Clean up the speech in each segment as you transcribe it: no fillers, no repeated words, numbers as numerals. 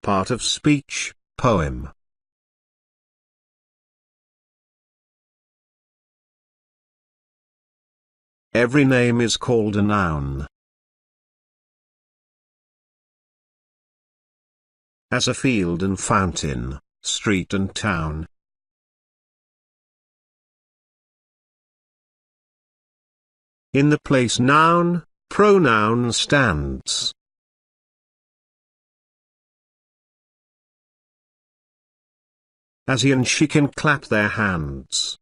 part of speech, poem. Every name is called a noun. As a field and fountain, street and town. In the place noun, pronoun stands. As he and she can clap their hands.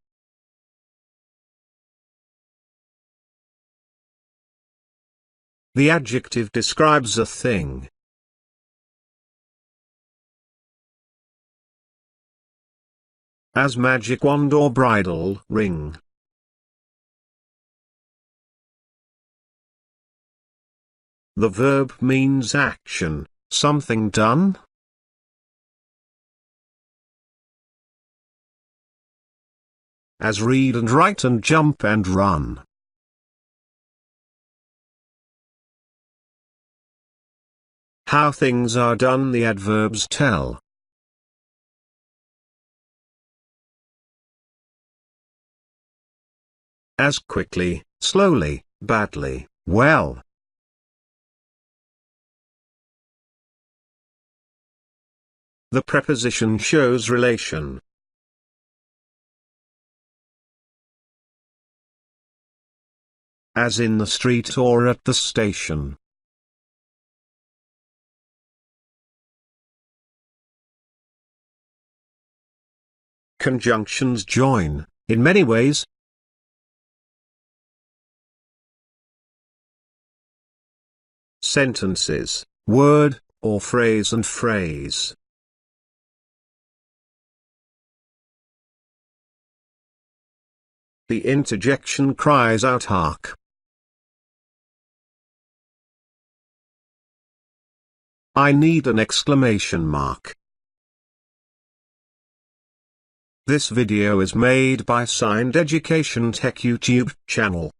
The adjective describes a thing. As magic wand or bridle ring. The verb means action, something done. As read and write and jump and run. How things are done the adverbs tell. As quickly, slowly, badly, well. The preposition shows relation. As in the street or at the station. Conjunctions join, in many ways. Sentences, word, or phrase and phrase. The interjection cries out hark. I need an exclamation mark. This video is made by Sindh Education Tech YouTube channel.